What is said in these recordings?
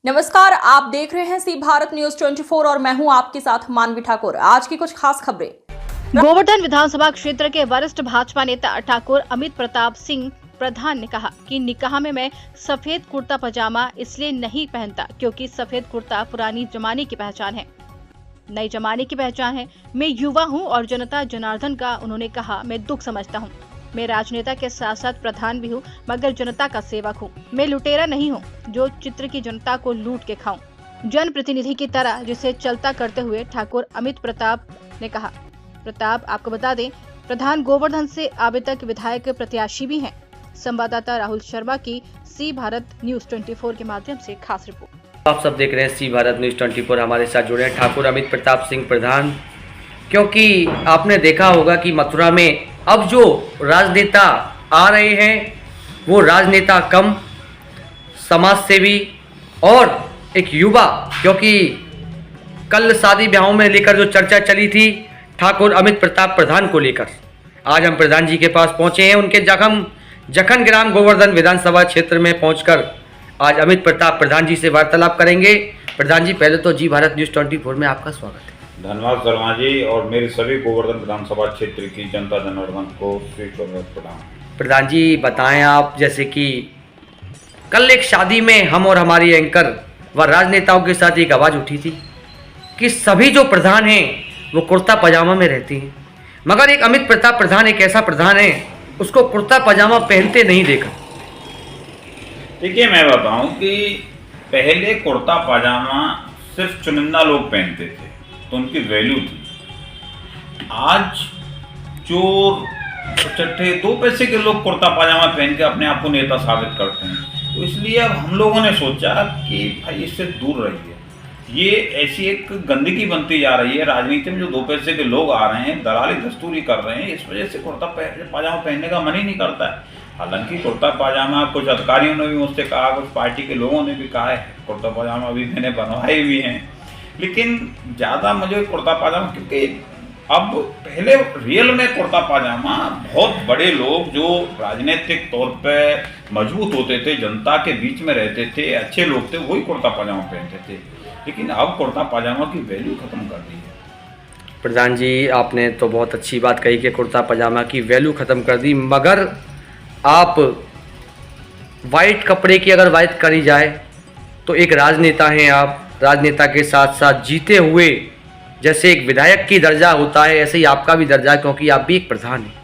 नमस्कार, आप देख रहे हैं सी भारत न्यूज 24 और मैं हूं आपके साथ मानवी ठाकुर। आज की कुछ खास खबरें। गोवर्धन विधानसभा क्षेत्र के वरिष्ठ भाजपा नेता ठाकुर अमित प्रताप सिंह प्रधान ने कहा कि निकाह में मैं सफेद कुर्ता पजामा इसलिए नहीं पहनता क्योंकि सफेद कुर्ता पुरानी जमाने की पहचान है, नई जमाने की पहचान है। मैं युवा हूं और जनता जनार्दन का उन्होंने कहा मैं दुख समझता हूं। मैं राजनेता के साथ साथ प्रधान भी हूं, मगर जनता का सेवक हूं। मैं लुटेरा नहीं हूं जो चित्र की जनता को लूट के खाऊं। जनप्रतिनिधि की तरह जिसे चलता करते हुए ठाकुर अमित प्रताप ने कहा। प्रताप, आपको बता दें, प्रधान गोवर्धन से अभी तक विधायक प्रत्याशी भी हैं। संवाददाता राहुल शर्मा की सी भारत न्यूज 24 के माध्यम से खास रिपोर्ट। आप सब देख रहे हैं सी भारत न्यूज 24। हमारे साथ जुड़े हैं ठाकुर अमित प्रताप सिंह प्रधान। क्योंकि आपने देखा होगा कि मथुरा में अब जो राजनेता आ रहे हैं वो राजनेता कम, समाज सेवी और एक युवा, क्योंकि कल शादी ब्याहों में लेकर जो चर्चा चली थी ठाकुर अमित प्रताप प्रधान को लेकर, आज हम प्रधान जी के पास पहुंचे हैं। उनके जखन ग्राम गोवर्धन विधानसभा क्षेत्र में पहुंचकर आज अमित प्रताप प्रधान जी से वार्तालाप करेंगे। प्रधान जी, पहले तो जी भारत न्यूज 24 में आपका स्वागत है। धन्यवाद शर्मा जी, और मेरे सभी गोवर्धन विधानसभा क्षेत्र की जनता जनार्दन को प्रणाम। प्रधान जी बताएं आप, जैसे कि कल एक शादी में हम और हमारी एंकर व राजनेताओं के साथ एक आवाज़ उठी थी कि सभी जो प्रधान हैं वो कुर्ता पजामा में रहते हैं, मगर एक अमित प्रताप प्रधान एक ऐसा प्रधान है उसको कुर्ता पजामा पहनते नहीं देखा। देखिए, मैं बताऊं कि पहले कुर्ता पजामा सिर्फ चुनिंदा लोग पहनते थे तो उनकी वैल्यू थी। आज जो चट्टे 2 पैसे के लोग कुर्ता पजामा पहन के अपने आप को नेता साबित करते हैं, तो इसलिए अब हम लोगों ने सोचा कि भाई इससे दूर रहिए। ये ऐसी एक गंदगी बनती जा रही है राजनीति में, जो 2 पैसे के लोग आ रहे हैं, दलाली दस्तूरी कर रहे हैं, इस वजह से कुर्ता पजामा पहनने का मन ही नहीं करता है। हालांकि कुर्ता पजामा कुछ अधिकारियों ने भी मुझसे कहा, कुछ पार्टी के लोगों ने भी कहा है, कुर्ता पजामा भी मैंने बनवाए भी हैं, लेकिन ज़्यादा मुझे कुर्ता पजामा, क्योंकि अब पहले रियल में कुर्ता पजामा बहुत बड़े लोग जो राजनीतिक तौर पे मजबूत होते थे, जनता के बीच में रहते थे, अच्छे लोग थे, वही कुर्ता पजामा पहनते थे। लेकिन अब कुर्ता पजामा की वैल्यू ख़त्म कर दी है। प्रधान जी, आपने तो बहुत अच्छी बात कही कि कुर्ता पजामा की वैल्यू ख़त्म कर दी, मगर आप वाइट कपड़े की अगर बात करी जाए तो एक राजनेता हैं आप, राजनेता के साथ साथ जीते हुए, जैसे एक विधायक की दर्जा होता है ऐसे ही आपका भी दर्जा है, क्योंकि आप भी एक प्रधान हैं।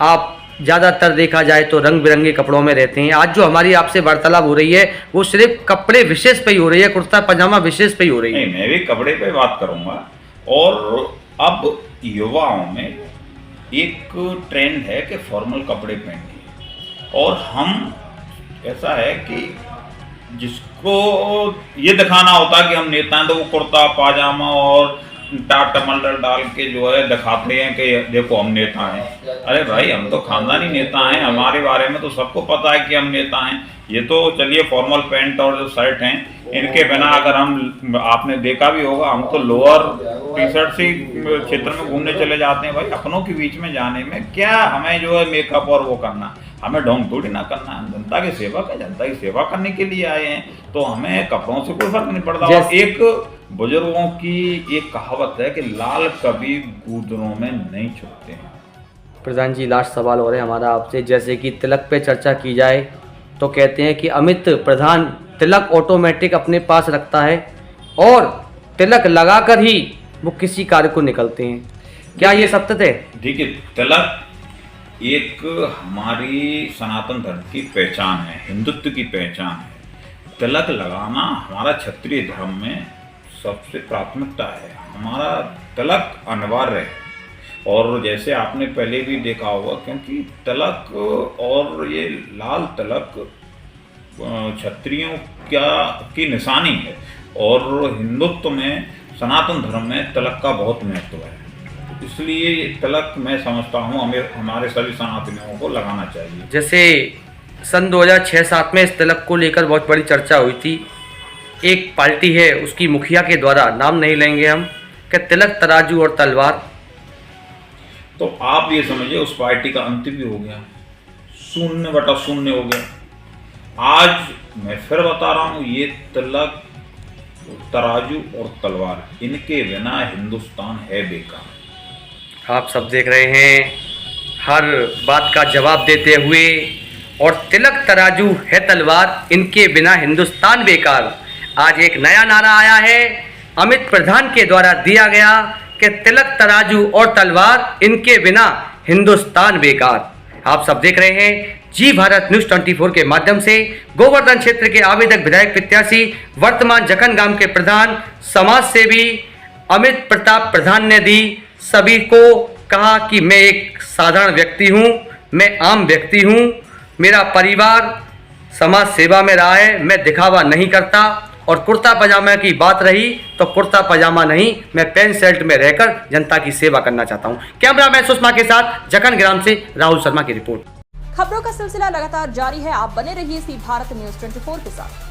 आप ज़्यादातर देखा जाए तो रंग बिरंगे कपड़ों में रहते हैं। आज जो हमारी आपसे वार्तालाप हो रही है वो सिर्फ कपड़े विशेष पे ही हो रही है, कुर्ता पजामा विशेष पे ही हो रही है। नहीं, मैं भी कपड़े पे बात करूँगा। और अब युवाओं में एक ट्रेंड है कि फॉर्मल कपड़े पहनिए, और हम ऐसा है कि जिसको ये दिखाना होता है कि हम नेता हैं तो वो कुर्ता पाजामा और टाट टमाटर डाल के जो है दिखाते हैं कि देखो हम नेता हैं। अरे भाई, हम तो खानदानी नेता हैं, हमारे बारे में तो सबको पता है कि हम नेता हैं। ये तो चलिए फॉर्मल पैंट और जो शर्ट हैं, इनके बिना अगर हम, आपने देखा भी होगा, हम तो लोअर टी-शर्ट से क्षेत्र में घूमने चले जाते हैं। भाई, अपनों के बीच में जाने में क्या हमें जो है मेकअप और वो करना, हमें ढोंग थोड़ी ना करना है। जनता की सेवा का, जनता की सेवा करने के लिए आए हैं, तो हमें कपड़ों से कोई फर्क नहीं पड़ता। और एक बुजुर्गों की एक कहावत है कि लाल कभी गूदरों में नहीं छुपते हैं। प्रधान जी, लास्ट सवाल हो रहा है हमारा आपसे, जैसे कि तिलक पे चर्चा की जाए तो कहते हैं कि अमित प्रधान तिलक ऑटोमेटिक अपने पास रखता है और तिलक लगाकर ही वो किसी कार्य को निकलते हैं, क्या ये सत्य है? देखिए, तिलक एक हमारी सनातन धर्म की पहचान है, हिंदुत्व की पहचान है। तिलक लगाना हमारा क्षत्रिय धर्म में सबसे प्राथमिकता है। हमारा तिलक अनिवार्य है। और जैसे आपने पहले भी देखा होगा, क्योंकि तिलक और ये लाल तिलक क्षत्रियों की निशानी है, और हिंदुत्व में, सनातन धर्म में तिलक का बहुत महत्व है। इसलिए तिलक मैं समझता हूँ हमारे सभी सनातनियों को लगाना चाहिए। जैसे सन 2006-07 में इस तिलक को लेकर बहुत बड़ी चर्चा हुई थी। एक पार्टी है उसकी मुखिया के द्वारा, नाम नहीं लेंगे हम, कि तिलक तराजू और तलवार। तो आप ये समझिए उस पार्टी का अंत भी हो गया, 0/0 हो गया। आज मैं फिर बता रहा हूँ, ये तिलक, तराजू और तलवार, इनके बिना हिंदुस्तान है बेकार। आप सब देख रहे हैं, हर बात का जवाब देते हुए, और तिलक तराजू है तलवार, इनके बिना हिंदुस्तान बेकार। आज एक नया नारा आया है अमित प्रधान के द्वारा दिया गया कि तिलक तराजू और तलवार, इनके बिना हिंदुस्तान बेकार। आप सब देख रहे हैं जी भारत न्यूज़ 24 के माध्यम से गोवर्धन क्षेत्र के आवेदक विधायक प्रत्याशी, वर्तमान जखन गांव के प्रधान, समाज सेवी अमित प्रताप प्रधान ने दी सभी को कहा कि मैं एक साधारण व्यक्ति हूं, मैं आम व्यक्ति हूं, मेरा परिवार समाज सेवा में रहा है, मैं दिखावा नहीं करता। और कुर्ता पजामा की बात रही तो कुर्ता पजामा नहीं, मैं पैंट शर्ट में रहकर जनता की सेवा करना चाहता हूं। कैमरामैन सुषमा के साथ जखन ग्राम से राहुल शर्मा की रिपोर्ट। खबरों का सिलसिला लगातार जारी है, आप बने रहिए सी भारत न्यूज़ 24 के साथ।